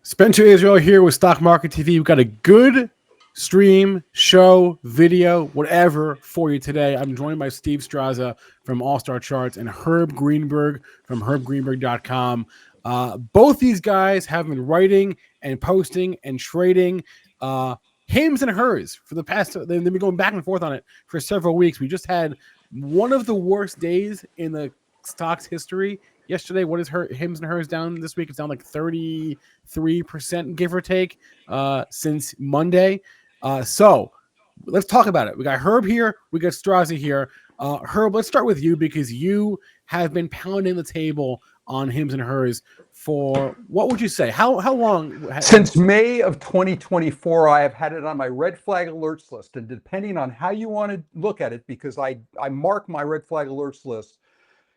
Spencer Israel here with Stock Market TV. We've got a good stream, show, video, whatever for you today. I'm joined by Steve Strazza from All Star Charts and Herb Greenberg from herbgreenberg.com. Both these guys have been writing and posting and trading hims and hers for the past. They've been going back and forth on it for several weeks. We just had one of the worst days in the stock's history yesterday. What is her hims and hers down this week? It's down like 33%, give or take, since Monday. So let's talk about it. We got Herb here. We got Strazza here. Herb, let's start with you because you have been pounding the table on hims and hers for, what would you say? How long? Since May of 2024, I have had it on my red flag alerts list. And depending on how you want to look at it, because I mark my red flag alerts list,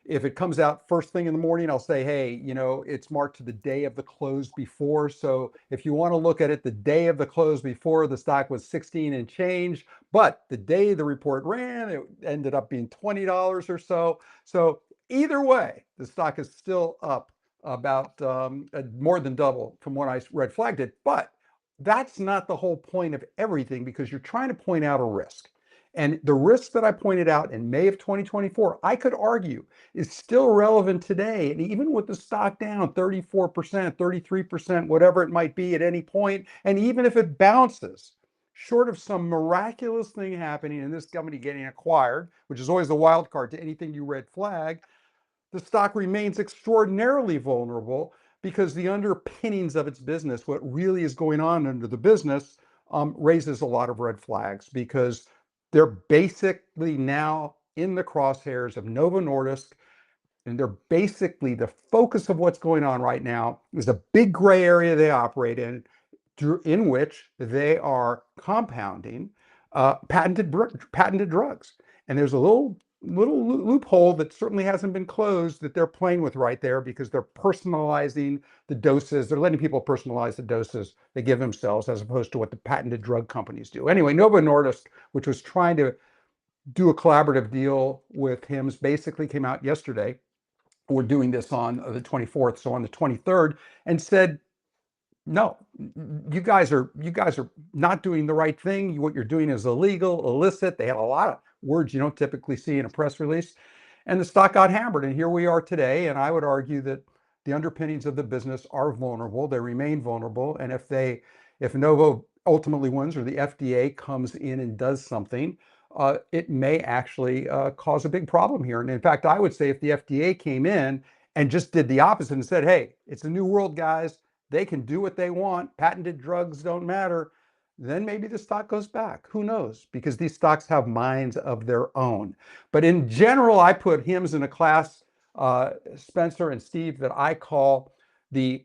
if it comes out first thing in the morning, I'll say, hey, it's marked to the day of the close before. So if you want to look at it, the day of the close before, the stock was 16 and change. But the day the report ran, it ended up being $20 or so. So either way, the stock is still up about more than double from when I red flagged it. But that's not the whole point of everything, because you're trying to point out a risk. And the risk that I pointed out in May of 2024, I could argue is still relevant today. And even with the stock down 34%, 33%, whatever it might be at any point, and even if it bounces, short of some miraculous thing happening and this company getting acquired, which is always the wild card to anything you red flag, the stock remains extraordinarily vulnerable because the underpinnings of its business, what really is going on under the business, raises a lot of red flags, because they're basically now in the crosshairs of Novo Nordisk, and they're basically the focus of what's going on right now is a big gray area they operate in which they are compounding patented drugs. And there's a little loophole that certainly hasn't been closed that they're playing with right there, because they're personalizing the doses. They're letting people personalize the doses they give themselves, as opposed to what the patented drug companies do. Anyway, Novo Nordisk, which was trying to do a collaborative deal with Hims, basically came out yesterday. We're doing this on the 24th, so on the 23rd, and said, no, you guys are not doing the right thing. What you're doing is illegal, illicit. They had a lot of words you don't typically see in a press release, and the stock got hammered. And here we are today. And I would argue that the underpinnings of the business are vulnerable. They remain vulnerable. And if Novo ultimately wins, or the FDA comes in and does something, it may actually cause a big problem here. And in fact, I would say if the FDA came in and just did the opposite and said, hey, it's a new world, guys, they can do what they want, patented drugs don't matter, then maybe the stock goes back. Who knows? Because these stocks have minds of their own. But in general, I put Hims in a class, Spencer and Steve, that I call the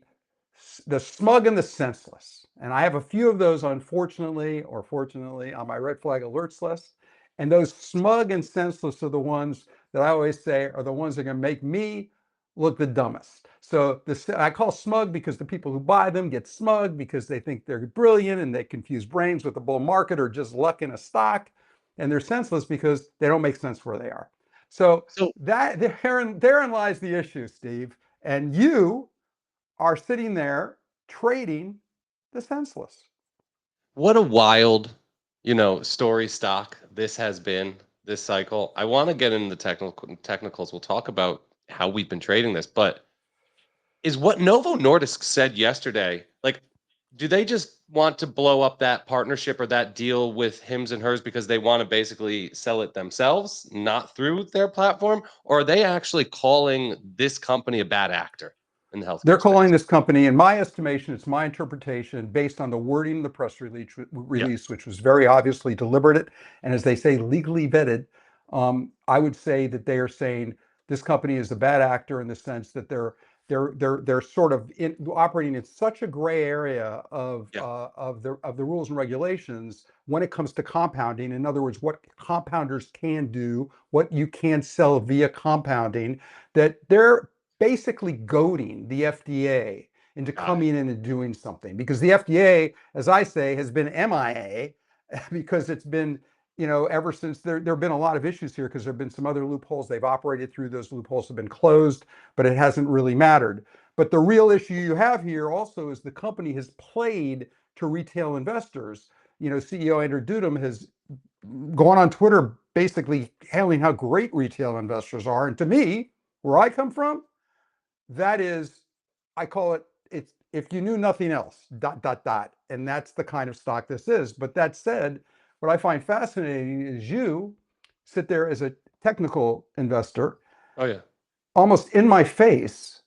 smug and the senseless. And I have a few of those, unfortunately or fortunately, on my red flag alerts list. And those smug and senseless are the ones that I always say are the ones that are going to make me look the dumbest. So I call smug because the people who buy them get smug because they think they're brilliant, and they confuse brains with the bull market or just luck in a stock. And they're senseless because they don't make sense where they are. So that therein lies the issue, Steve. And you are sitting there trading the senseless. What a wild, story stock this has been this cycle. I want to get into the technicals. We'll talk about how we've been trading this, but is what Novo Nordisk said yesterday, like, do they just want to blow up that partnership or that deal with Hims and Hers because they want to basically sell it themselves, not through their platform? Or are they actually calling this company a bad actor in the healthcare They're calling space? this company, in my estimation, it's my interpretation, based on the wording of the press release, which was very obviously deliberate, and as they say, legally vetted. I would say that they are saying this company is a bad actor in the sense that they're sort of operating in such a gray area of the rules and regulations when it comes to compounding. In other words, what compounders can do, what you can sell via compounding, that they're basically goading the FDA into coming in and doing something, because the FDA, as I say, has been MIA, because it's been, ever since there have been a lot of issues here, because there have been some other loopholes they've operated through. Those loopholes have been closed, but it hasn't really mattered. But the real issue you have here also is the company has played to retail investors. CEO Andrew Dudum has gone on Twitter basically hailing how great retail investors are. And to me, where I come from, that is, I call it's if you knew nothing else, ... And that's the kind of stock this is. But that said, what I find fascinating is you sit there as a technical investor, Oh yeah. almost in my face, No.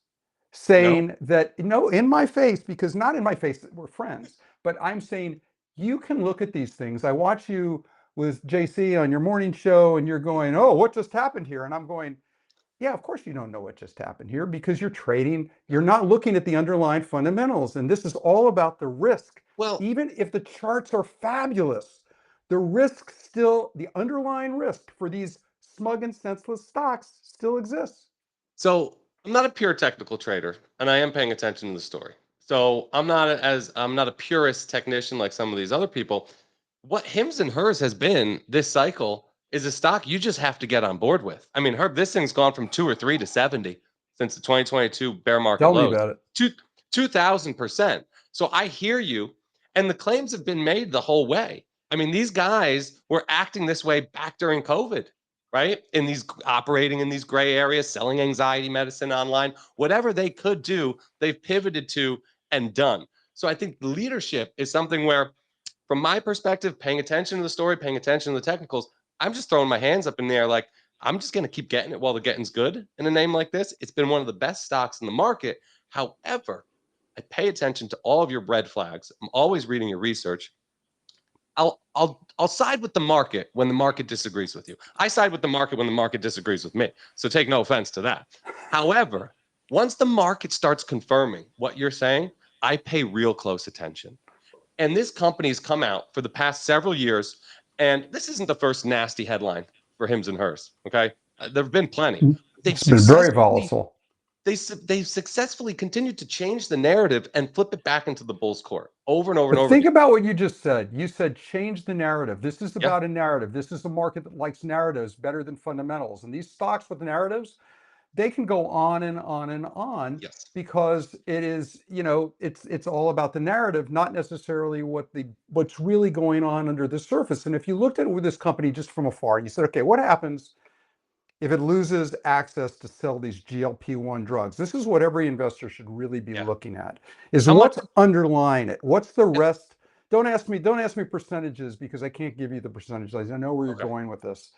saying that, no, in my face, because not in my face, we're friends, but I'm saying you can look at these things. I watch you with JC on your morning show and you're going, oh, what just happened here? And I'm going, yeah, of course you don't know what just happened here because you're trading, you're not looking at the underlying fundamentals. And this is all about the risk. Well, Even if the charts are fabulous, the risk still, the underlying risk for these smug and senseless stocks still exists. so I'm not a pure technical trader, and I am paying attention to the story. So I'm not a purist technician like some of these other people. What Hims and Hers has been this cycle is a stock you just have to get on board with. I mean, Herb, this thing's gone from 2 or 3 to 70 since the 2022 bear market Tell me lows. about it. 2,000%. So I hear you, and the claims have been made the whole way. I mean, these guys were acting this way back during COVID, right? In these operating in these gray areas, selling anxiety medicine online, whatever they could do, they've pivoted to and done. So I think leadership is something where, from my perspective, paying attention to the story, paying attention to the technicals, I'm just throwing my hands up in the air like, I'm just going to keep getting it while the getting's good in a name like this. It's been one of the best stocks in the market. However, I pay attention to all of your red flags. I'm always reading your research. I'll side with the market when the market disagrees with you. I side with the market when the market disagrees with me. So take no offense to that. However, once the market starts confirming what you're saying, I pay real close attention. And this company's come out for the past several years, and this isn't the first nasty headline for Hims and Hers. Okay, there have been plenty. They've It's been very successfully volatile. they've successfully continued to change the narrative and flip it back into the bull's court over and over and But over think again. about what you just said. You said change the narrative. This is Yeah. about a narrative. This is a market that likes narratives better than fundamentals. And these stocks with narratives, they can go on and on and on Yes. because it is, it's all about the narrative, not necessarily what's really going on under the surface. And if you looked at it with this company just from afar, you said, okay, what happens if it loses access to sell these GLP-1 drugs? This is what every investor should really be Yeah. looking at, is How much? what's underlying it. What's the Yeah. rest? Don't ask me percentages because I can't give you the percentages. I know where you're Okay. going with this.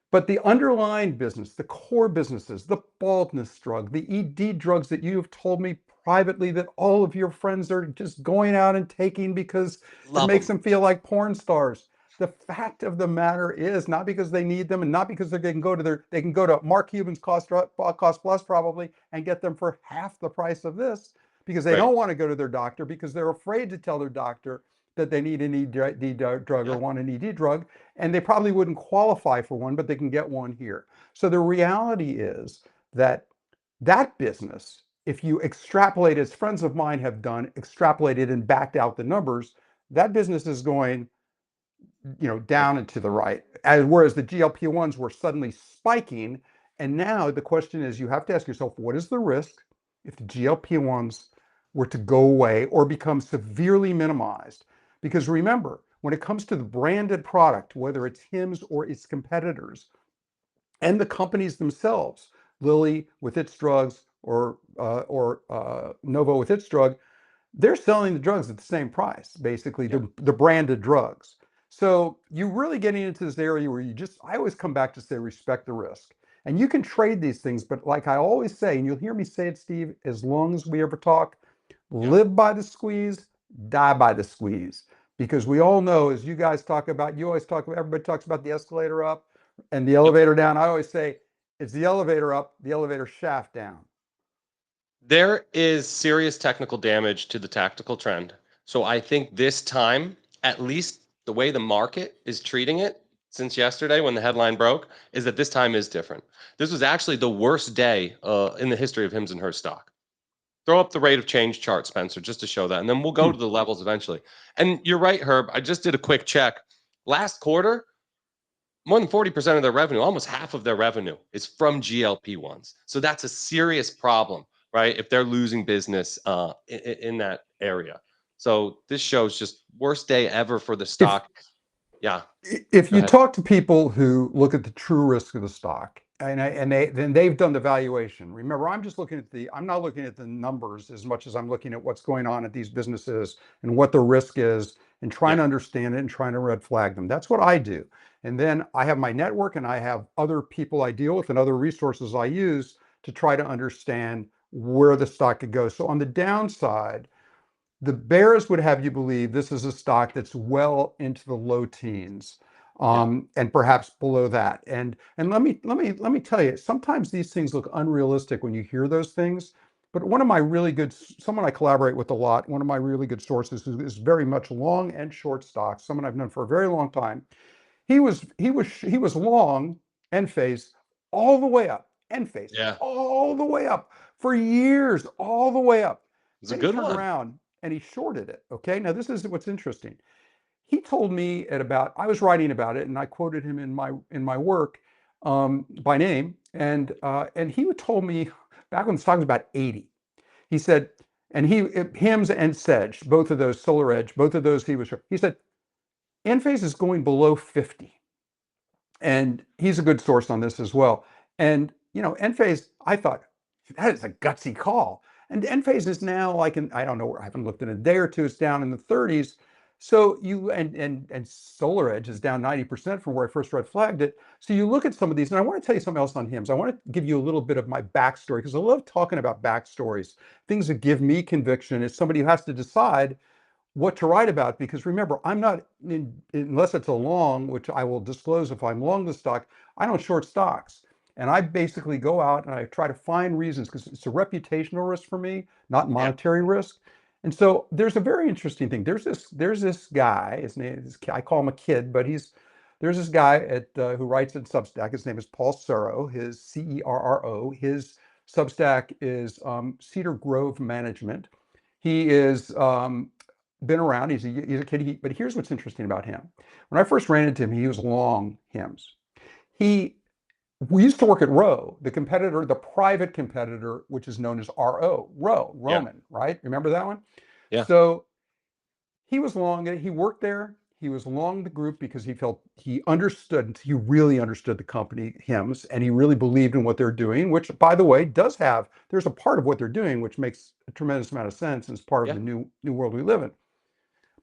But the underlying business, the core businesses, the baldness drug, the ED drugs that you have told me privately that all of your friends are just going out and taking because it Love makes them. them feel like porn stars. The fact of the matter is, not because they need them and not because they can go to Mark Cuban's cost plus probably and get them for half the price of this, because they Right. don't want to go to their doctor because they're afraid to tell their doctor that they need an ED drug or Yeah. want an ED drug, and they probably wouldn't qualify for one, but they can get one here. So the reality is that business, if you extrapolate, as friends of mine have done, extrapolated and backed out the numbers, that business is going, down and to the right. Whereas the GLP-1s were suddenly spiking. And now the question is, you have to ask yourself, what is the risk if the GLP-1s were to go away or become severely minimized? Because remember, when it comes to the branded product, whether it's Hims or its competitors, and the companies themselves, Lilly with its drugs or Novo with its drug, they're selling the drugs at the same price, basically, Yeah. the branded drugs. So you're really getting into this area where I always come back to say, respect the risk. And you can trade these things, but like I always say, and you'll hear me say it, Steve, as long as we ever talk, Yeah. live by the squeeze, die by the squeeze. Because we all know, as you guys talk about, everybody talks about the escalator up and the Yep. elevator down. I always say, it's the elevator up, the elevator shaft down. There is serious technical damage to the tactical trend. So I think this time, at least the way the market is treating it since yesterday when the headline broke, is that this time is different. This was actually the worst day in the history of Hims and Hers stock. Throw up the rate of change chart, Spencer, just to show that. And then we'll go to the levels eventually. And you're right, Herb. I just did a quick check. Last quarter, more than 40% of their revenue, almost half of their revenue, is from GLP-1s. So that's a serious problem right? If they're losing business in that area. So this shows just worst day ever for the If stock. Yeah, if go you ahead. talk to people who look at the true risk of the stock, and they've done the valuation. Remember, I'm not looking at the numbers as much as I'm looking at what's going on at these businesses and what the risk is, and trying Yeah, to understand it and trying to red flag them. That's what I do. And then I have my network, and I have other people I deal with and other resources I use to try to understand where the stock could go. So on the downside, the bears would have you believe this is a stock that's well into the low teens, yeah, and perhaps below that. And let me tell you, sometimes these things look unrealistic when you hear those things. But one of my really good, someone I collaborate with a lot, one of my really good sources who is very much long and short stocks, someone I've known for a very long time. He was long Enphase all the way up, Enphase yeah. all the way up for years, all the way up. It's a Then he good turned one. around and he shorted it. Okay, now this is what's interesting. He told me at about, I was writing about it and I quoted him in my work, by name, and he told me back when the stock was about 80. He said, and Hims and Sedge, both of those, Solar Edge, both of those, he said Enphase is going below 50. And he's a good source on this as well. And Enphase, I thought that is a gutsy call. And Enphase is now like I don't know, I haven't looked in a day or two. It's down in the 30s. So and Solar Edge is down 90% from where I first red flagged it. So you look at some of these, and I want to tell you something else on HIMS. I want to give you a little bit of my backstory because I love talking about backstories, things that give me conviction as somebody who has to decide what to write about. Because remember, I'm not unless it's a long, which I will disclose if I'm long the stock, I don't short stocks. And I basically go out and I try to find reasons because it's a reputational risk for me, not Yeah, monetary risk. And so there's a very interesting thing. There's this guy, his name is, I call him a kid, but there's this guy who writes at Substack. His name is Paul Cerro, his Cerro. His Substack is Cedar Grove Management. He is been around. He's a kid. But here's what's interesting about him. When I first ran into him, he was long Hims. He We used to work at Roe, the competitor, the private competitor, which is known as Roe, yeah, Roman, right? Remember that one? yeah. So he was long. He worked there. He was long the group because he felt he understood. He really understood the company Hims, and he really believed in what they're doing. Which, by the way, there's a part of what they're doing which makes a tremendous amount of sense and is part of Yeah. the new world we live in.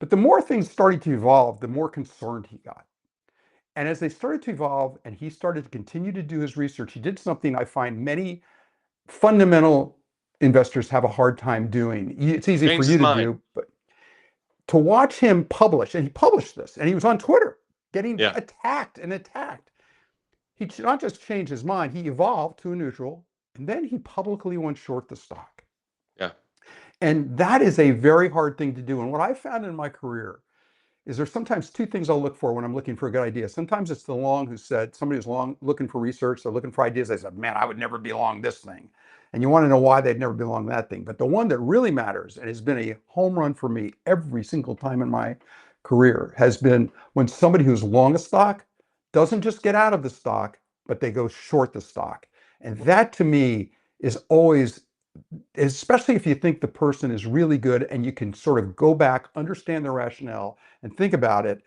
But the more things started to evolve, the more concerned he got. And as they started to evolve and he started to continue to do his research, he did something I find many fundamental investors have a hard time doing. It's easy for Changed you his to mind. do, but to watch him publish, and he published this, and he was on Twitter getting Yeah. attacked and attacked. He not just changed his mind, he evolved to a neutral, and then he publicly went short the stock. Yeah. And that is a very hard thing to do. And what I found in my career is there's sometimes two things I'll look for when I'm looking for a good idea. Sometimes it's the long who said, somebody who's long looking for research, they're looking for ideas. They said, man, I would never be long this thing. And you want to know why they'd never be long that thing. But the one that really matters and has been a home run for me every single time in my career has been when somebody who's long a stock doesn't just get out of the stock, but they go short the stock. And that to me is always, especially if you think the person is really good and you can sort of go back, understand the rationale, and think about it.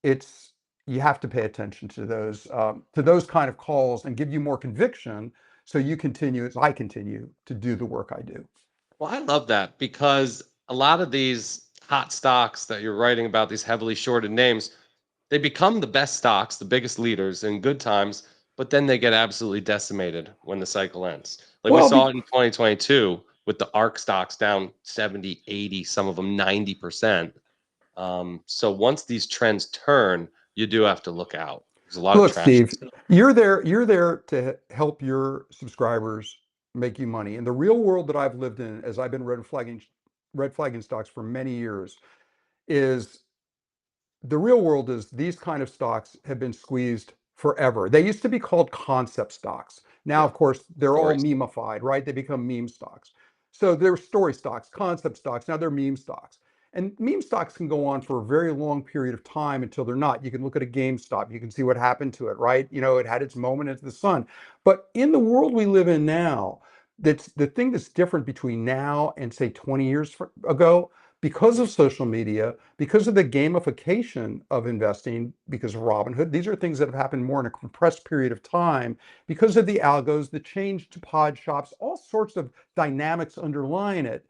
It's You have to pay attention to those kind of calls and give you more conviction, so you continue, as I continue, to do the work I do. Well, I love that because a lot of these hot stocks that you're writing about, these heavily shorted names, they become the best stocks, the biggest leaders in good times, but then they get absolutely decimated when the cycle ends. Like we Well, saw it in 2022 with the ARC stocks down 70, 80, some of them 90%. So once these trends turn, you do have to look out. There's a lot of look, trash. Steve, you're there to help your subscribers make you money. In the real world that I've lived in, as I've been red flagging stocks for many years, is the real world is these kind of stocks have been squeezed forever. They used to be called concept stocks. Now, Yeah. of course, they're all Stories. memeified, right? They become meme stocks. So they're story stocks, concept stocks. Now they're meme stocks. And meme stocks can go on for a very long period of time until they're not. You can look at a GameStop. You can see what happened to it, right? It had its moment into the sun. But in the world we live in now, That's the thing that's different between now and say 20 years ago, because of social media, because of the gamification of investing, because of Robinhood. These are things that have happened more in a compressed period of time, because of the algos, the change to pod shops, all sorts of dynamics underlying it.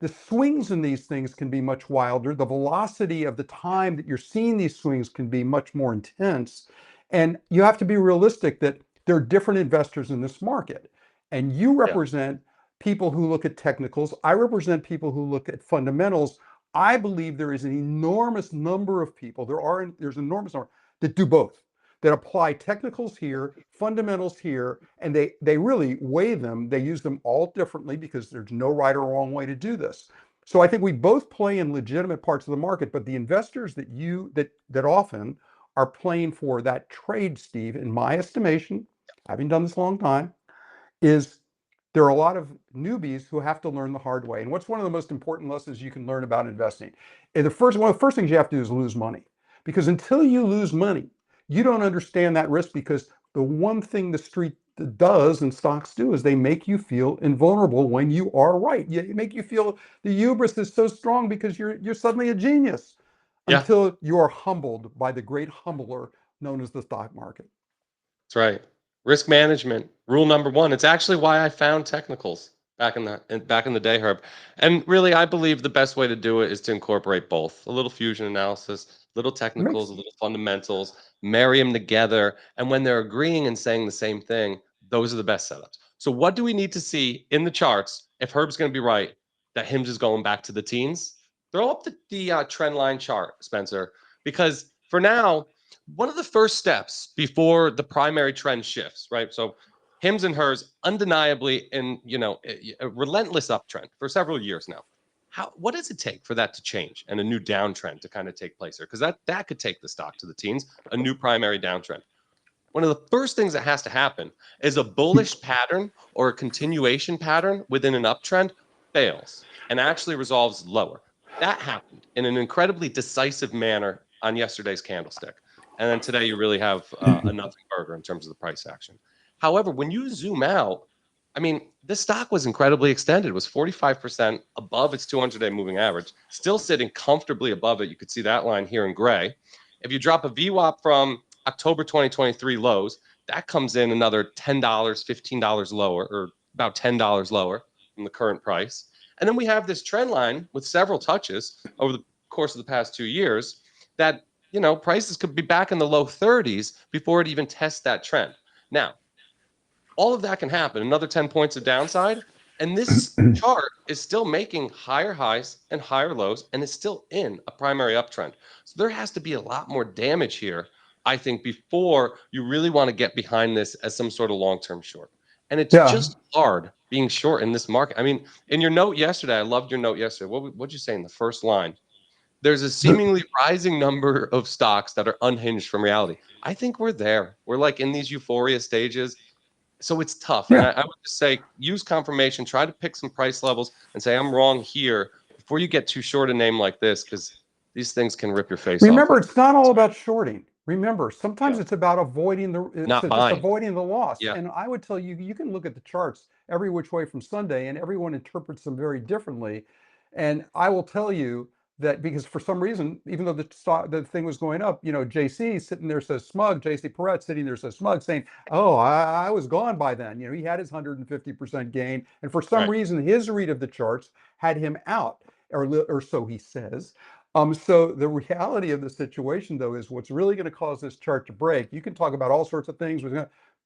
The swings in these things can be much wilder. The velocity of the time that you're seeing these swings can be much more intense. And you have to be realistic that there are different investors in this market. And you Yeah. represent people who look at technicals. I represent people who look at fundamentals. I believe there is an enormous number of people, there's an enormous number that do both, that apply technicals here, fundamentals here, and they really weigh them. They use them all differently because there's no right or wrong way to do this. So I think we both play in legitimate parts of the market, but the investors that often are playing for that trade, Steve, in my estimation, having done this a long time, is there are a lot of newbies who have to learn the hard way. And what's one of the most important lessons you can learn about investing? And one of the first things you have to do is lose money. Because until you lose money, you don't understand that risk, because the one thing the street does and stocks do is they make you feel invulnerable when you are right. You make you feel the hubris is so strong because you're suddenly a genius, Yeah, until you are humbled by the great humbler known as the stock market. that's right. Risk management, rule number one. It's actually why I found technicals back in the day, Herb. And really, I believe the best way to do it is to incorporate both. A little fusion analysis, little technicals, Makes a little fundamentals, marry them together. And when they're agreeing and saying the same thing, those are the best setups. So what do we need to see in the charts if Herb's going to be right that Hims is going back to the teens? Throw up the trend line chart, Spencer, because for now, one of the first steps before the primary trend shifts, right? So Hims and hers undeniably in, a relentless uptrend for several years now. What does it take for that to change and a new downtrend to kind of take place here? Because that could take the stock to the teens, a new primary downtrend. One of the first things that has to happen is a bullish pattern or a continuation pattern within an uptrend fails and actually resolves lower. That happened in an incredibly decisive manner on yesterday's candlestick. And then today you really have a nothing burger in terms of the price action. However, when you zoom out, I mean, this stock was incredibly extended. It was 45% above its 200-day moving average, still sitting comfortably above it. You could see that line here in gray. If you drop a VWAP from October 2023 lows, that comes in another $10, $15 lower, or about $10 lower than the current price. And then we have this trend line with several touches over the course of the past 2 years that, prices could be back in the low 30s before it even tests that trend. Now, all of that can happen, another 10 points of downside, and this chart is still making higher highs and higher lows, and is still in a primary uptrend. So there has to be a lot more damage here, I think, before you really want to get behind this as some sort of long-term short. And it's Yeah. just hard being short in this market. I mean, in your note yesterday, I loved your note yesterday. What'd you say in the first line? There's a seemingly rising number of stocks that are unhinged from reality. I think we're there. We're like in these euphoria stages. So it's tough. And Yeah. I would just say use confirmation, try to pick some price levels and say, I'm wrong here before you get too short a name like this, because these things can rip your face off. Remember, it's not all about shorting. Remember, sometimes Yeah. it's about avoiding Not just buying. avoiding the loss. Yeah. And I would tell you, you can look at the charts every which way from Sunday, and everyone interprets them very differently. And I will tell you that, because for some reason, even though the thing was going up, JC sitting there so smug, JC Perret sitting there so smug, saying, "Oh, I was gone by then." He had his 150% gain, and for some Right. reason, his read of the charts had him out, or so he says. So the reality of the situation, though, is what's really going to cause this chart to break. You can talk about all sorts of things.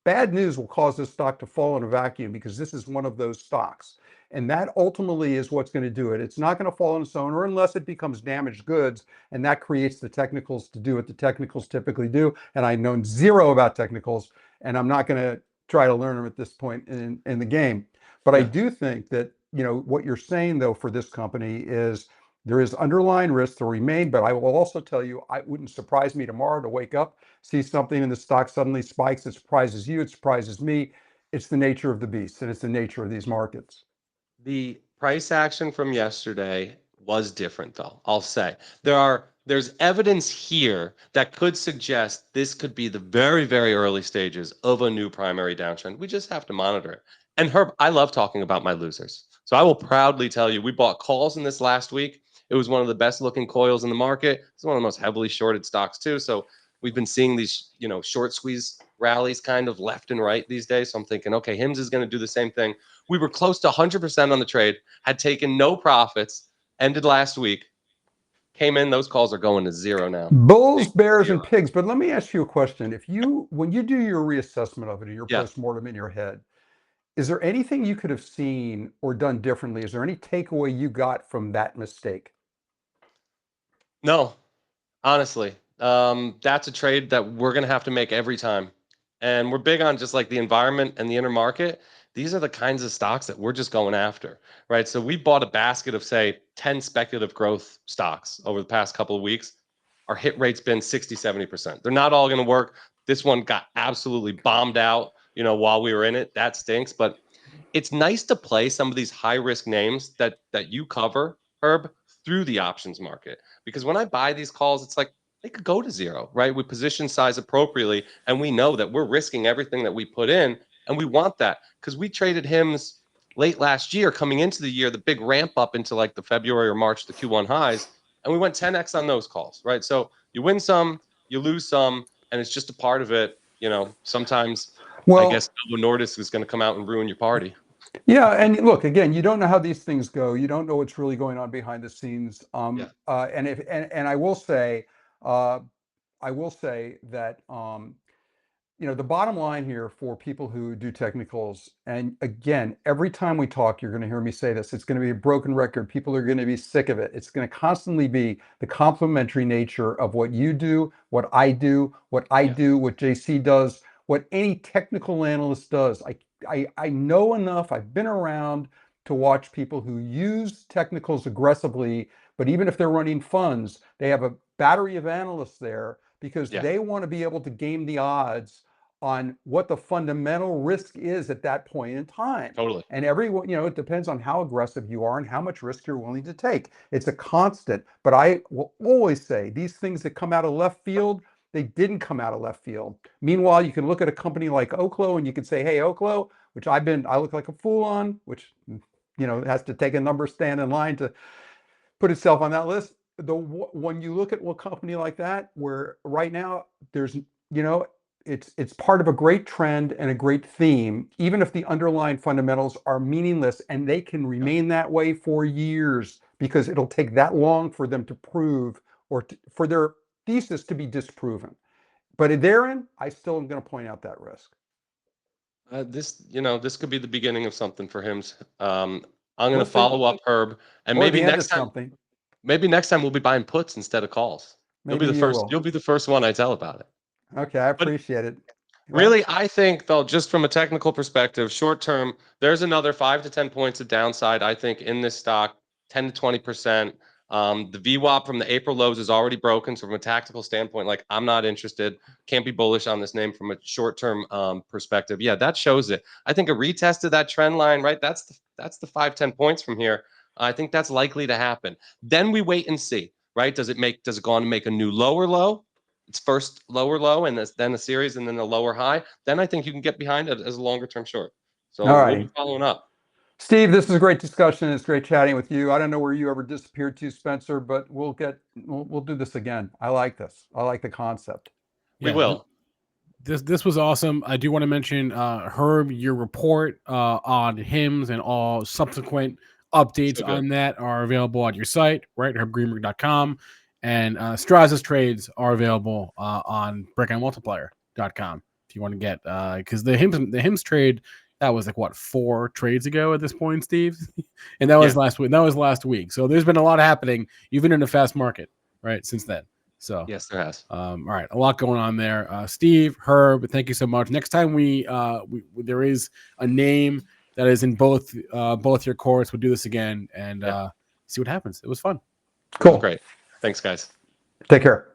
Bad news will cause this stock to fall in a vacuum, because this is one of those stocks. And that ultimately is what's going to do it. It's not going to fall on its own, or unless it becomes damaged goods, and that creates the technicals to do what the technicals typically do. And I know zero about technicals, and I'm not going to try to learn them at this point in the game. But I Yeah. do think that, what you're saying, though, for this company is there is underlying risk to remain. But I will also tell you, it wouldn't surprise me tomorrow to wake up, see something in the stock suddenly spikes. It surprises you. It surprises me. It's the nature of the beast, and it's the nature of these markets. The price action from yesterday was different, though. I'll say there's evidence here that could suggest this could be the very, very early stages of a new primary downtrend. We just have to monitor it. And Herb, I love talking about my losers. So I will proudly tell you, we bought calls in this last week. It was one of the best looking coils in the market. It's one of the most heavily shorted stocks too. So we've been seeing these, short squeeze rallies kind of left and right these days. So I'm thinking, okay, Hims is going to do the same thing. We were close to 100% on the trade, had taken no profits, ended last week, came in. Those calls are going to zero now. Bulls, Big bears, zero. and pigs. But let me ask you a question. When you do your reassessment of it and your Yeah. postmortem in your head, is there anything you could have seen or done differently? Is there any takeaway you got from that mistake? No, honestly, that's a trade that we're going to have to make every time. And we're big on just like the environment and the inner market. These are the kinds of stocks that we're just going after, right? So we bought a basket of, say, 10 speculative growth stocks over the past couple of weeks. Our hit rate's been 60, 70%. They're not all going to work. This one got absolutely bombed out, while we were in it. That stinks. But it's nice to play some of these high risk names that you cover, Herb, through the options market. Because when I buy these calls, it's like they could go to zero, right? We position size appropriately, and we know that we're risking everything that we put in, and we want that because we traded Hims late last year, coming into the year, the big ramp up into like the February or March, the Q1 highs, and we went 10x on those calls, right? So you win some, you lose some, and it's just a part of it. Sometimes I Well, guess Novo Nordisk is going to come out and ruin your party. yeah, and look, again, you don't know how these things go. You don't know what's really going on behind the scenes. Yeah. And I will say, uh, that the bottom line here for people who do technicals, and again, every time we talk, you're going to hear me say this, it's going to be a broken record. People are going to be sick of it. It's going to constantly be the complementary nature of what you do, what I do, what JC does, what any technical analyst does. I know enough, I've been around to watch people who use technicals aggressively, but even if they're running funds, they have a battery of analysts there because Yeah. they want to be able to game the odds on what the fundamental risk is at that point in time. Totally. And everyone, it depends on how aggressive you are and how much risk you're willing to take. It's a constant. But I will always say these things that come out of left field, they didn't come out of left field. Meanwhile, you can look at a company like Oklo and you can say, hey, Oklo, which I look like a fool on, which, has to take a number stand in line to put itself on that list. When you look at a company like that, where right now there's, it's part of a great trend and a great theme, even if the underlying fundamentals are meaningless, and they can remain that way for years because it'll take that long for them to prove for their thesis to be disproven. But therein, I still am going to point out that risk. This could be the beginning of something for him. I'm going to follow up, Herb, and Or maybe the end of next time, something. we'll be buying puts instead of calls. Maybe you will. You'll be the first one I tell about it. Okay, I But appreciate it. really, I think though, just from a technical perspective, short term, there's another 5 to 10 points of downside. I think in this stock, 10 to 20%. The VWAP from the April lows is already broken. So from a tactical standpoint, like I'm not interested. Can't be bullish on this name from a short-term perspective. Yeah, that shows it. I think a retest of that trend line, right? That's the 5-10 points from here. I think that's likely to happen. Then we wait and see, right? Does it go on to make a new lower low? It's first lower low and then a series and then a lower high. Then I think you can get behind it as a longer-term short. So we'll be following up. Steve, this is a great discussion. It's great chatting with you. I don't know where you ever disappeared to, Spencer, but we'll do this again. I like this. I like the concept. We will. This was awesome. I do want to mention, Herb, your report on Hims and all subsequent updates on that are available on your site, right? HerbGreenberg.com. And Strazza's trades are available on breakoutmultiplier.com if you want to get, because the Hims trade, that was like what, 4 trades ago at this point, Steve? And that was last week. That was last week. So there's been a lot happening, even in a fast market, right, since then. So yes, there has. All right, a lot going on there. Steve, Herb, thank you so much. Next time we there is a name that is in both your courts, we'll do this again and see what happens. It was fun. Cool. Great. Thanks, guys. Take care.